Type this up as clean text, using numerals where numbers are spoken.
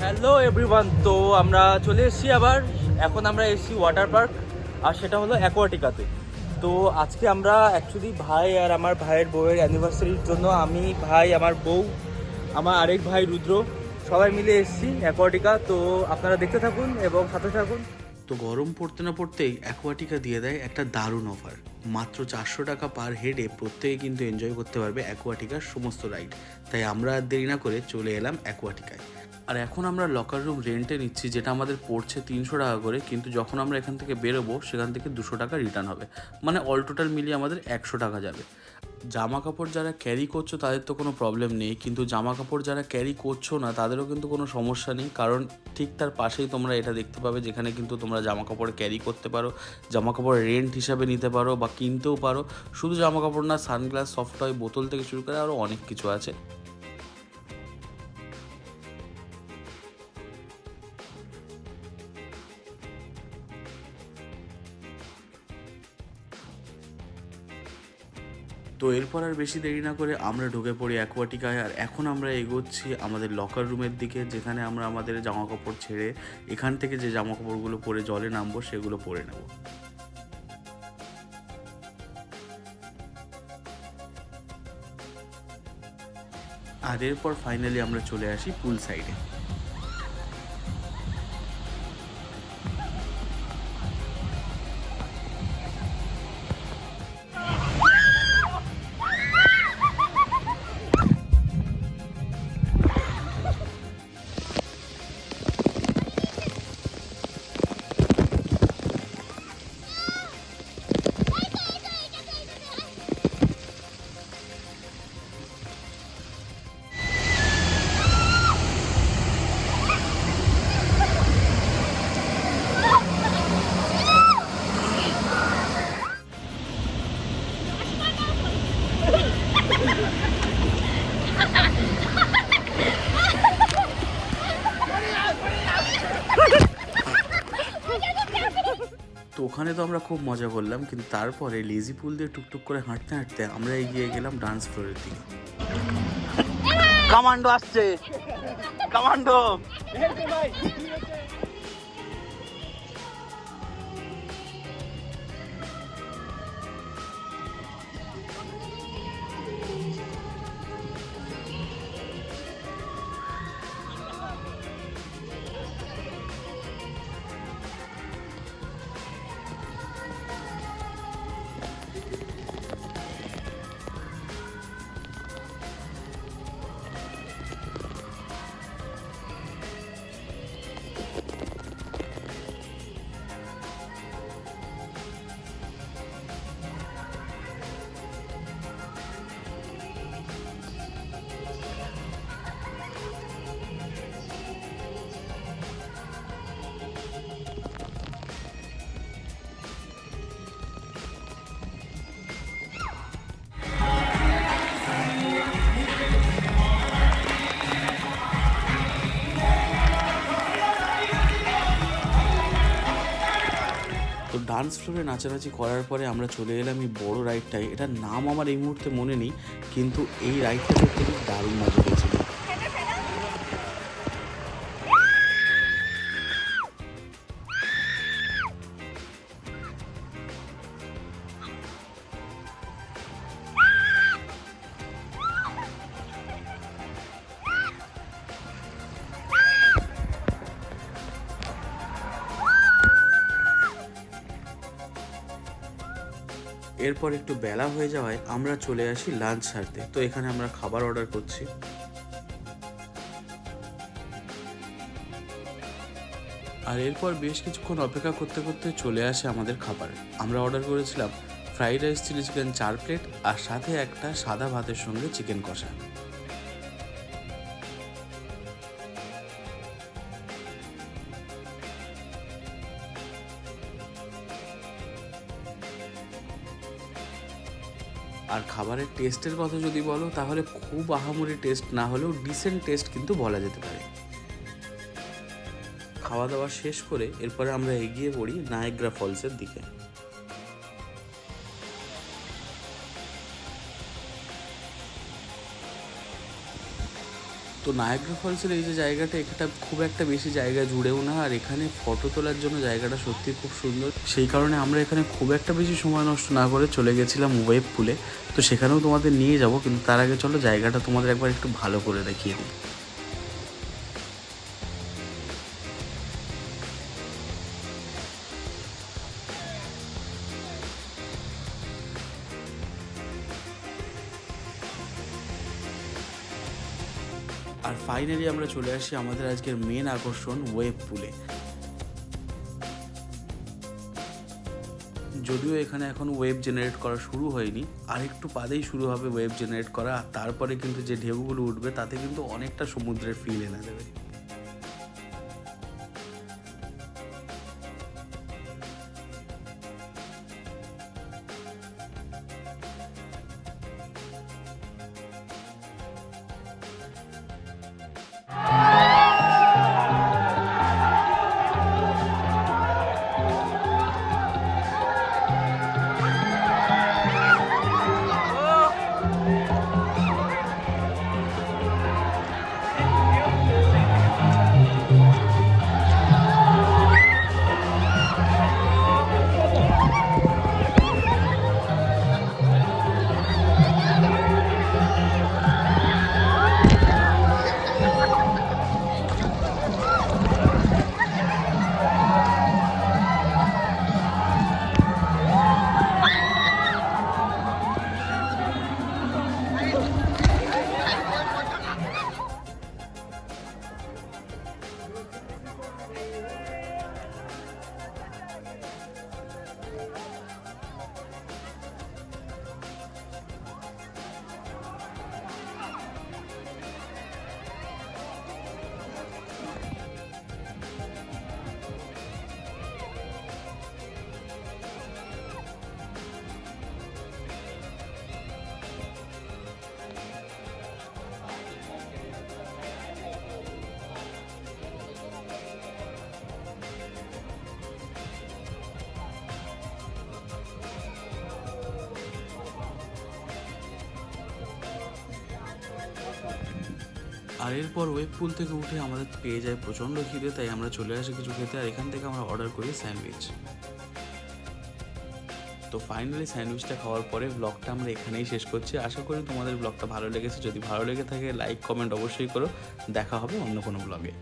Hello everyone, তো আমরা চলে এসেছি আবার। এখন আমরা এসেছি ওয়াটার পার্ক, আর সেটা হলো অ্যাকোয়াটিকাতে। তো আজকে আমরা অ্যাকচুয়ালি ভাই আর আমার ভাইয়ের বউয়ের অ্যানিভার্সারির জন্য আমি, ভাই, আমার বউ, আমার আরেক ভাই রুদ্র, সবাই মিলে এসেছি অ্যাকোয়াটিকা। তো আপনারা দেখতে থাকুন এবং সাথে থাকুন। তো গরম পড়তে না পড়তেই অ্যাকোয়াটিকা দিয়ে দেয় একটা দারুণ অফার। মাত্র 400 টাকা পার হেডে প্রত্যেকে কিন্তু এনজয় করতে পারবে অ্যাকোয়াটিকার সমস্ত রাইড। তাই আমরা আর দেরি না করে চলে এলাম অ্যাকোয়াটিকায়। আর এখন আমরা লকার রুম রেন্টে নিচ্ছি, যেটা আমাদের পড়ছে 300 টাকা করে, কিন্তু যখন আমরা এখান থেকে বেরোবো সেখান থেকে 200 টাকা রিটার্ন হবে। মানে অল টোটাল মিলিয়ে আমাদের 100 টাকা যাবে। জামা কাপড় যারা ক্যারি করছো তাদের তো কোনো প্রবলেম নেই, কিন্তু জামা কাপড় যারা ক্যারি করছো না তাদেরও কিন্তু কোনো সমস্যা নেই, কারণ ঠিক তার পাশেই তোমরা এটা দেখতে পাবে, যেখানে কিন্তু তোমরা জামা কাপড় ক্যারি করতে পারো, জামা কাপড় রেন্ট হিসাবে নিতে পারো বা কিনতেও পারো। শুধু জামা কাপড় না, সানগ্লাস, সফট টয়, বোতল থেকে শুরু করে আরও অনেক কিছু আছে। তো এরপর আর বেশি দেরি না করে আমরা ঢুকে পড়ি অ্যাকোয়াটিকায়। আর এখন আমরা এগোচ্ছি আমাদের লকার রুমের দিকে, যেখানে আমরা আমাদের জামা কাপড় ছেড়ে এখান থেকে যে জামা কাপড়গুলো পরে জলে নামবো সেগুলো পরে নেব। আর এরপর ফাইনালি আমরা চলে আসি পুল সাইডে। তো ওখানে তো আমরা খুব মজা করলাম, কিন্তু তারপরে লেজি পুল দিয়ে টুকটুক করে হাঁটতে হাঁটতে আমরা এগিয়ে গেলাম ডান্স ফ্লোরের দিকে। কমান্ডো আসছে, কমান্ডো। তো ডান্স ফ্লোরে নাচানাচি করার পরে আমরা চলে এলাম এই বড় রাইডটায়। এটার নাম আমার এই মুহূর্তে মনে নেই, কিন্তু এই রাইডটা করতে খুব দারুণ মজা পেয়েছিল। এরপর একটু বেলা হয়ে যাওয়ায় আমরা চলে আসি লাঞ্চ সারতে। তো এখানে আমরা খাবার অর্ডার করছি। আর এরপর বেশ কিছুক্ষণ অপেক্ষা করতে করতে চলে আসে আমাদের খাবার। আমরা অর্ডার করেছিলাম fried rice, chilli chicken 4 plate, আর সাথে একটা সাদা ভাতের সঙ্গে চিকেন কষা। আর খাবারের টেস্টের কথা যদি বলো, তাহলে খুব আহামরি টেস্ট না হলেও ডিসেন্ট টেস্ট কিন্তু বলা যেতে পারে। খাওয়া দাওয়া শেষ করে এরপরে আমরা এগিয়ে পড়ি নায়াগ্রা ফলসের দিকে। তো নায়াগ্রা ফলসের এই যে জায়গাটা, এটা খুব একটা বেশি জায়গা জুড়েও না, আর এখানে ফটো তোলার জন্য জায়গাটা সত্যি খুব সুন্দর। সেই কারণে আমরা এখানে খুব একটা বেশি সময় নষ্ট না করে চলে গেছিলাম ওয়েভ পুলে। তো সেখানেও তোমাদের নিয়ে যাব, কিন্তু তার আগে চলো জায়গাটা তোমাদের একবার একটু ভালো করে দেখিয়ে দিই। আর ফাইনালি আমরা চলে আসি আমাদের আজকের মেন আকর্ষণ ওয়েভ পুলে। যদিও এখানে এখন ওয়েভ জেনারেট করা শুরু হয়নি, আর একটু বাদেই শুরু হবে ওয়েভ জেনারেট করা। আর তারপরে কিন্তু যে ঢেউগুলো উঠবে তাতে কিন্তু অনেকটা সমুদ্রের ফিল এনে দেবে। আর এরপর ওয়েব পুল থেকে উঠে আমাদের পেয়ে যায় প্রচণ্ড খিদে, তাই আমরা চলে আসি কিছু খেতে। আর এখান থেকে আমরা অর্ডার করি স্যান্ডউইচ। তো ফাইনালি স্যান্ডউইচটা খাওয়ার পরে ব্লগটা আমরা এখানেই শেষ করছি। আশা করি তোমাদের ব্লগটা ভালো লেগেছে। যদি ভালো লেগে থাকে লাইক কমেন্ট অবশ্যই করো। দেখা হবে অন্য কোনো ব্লগে।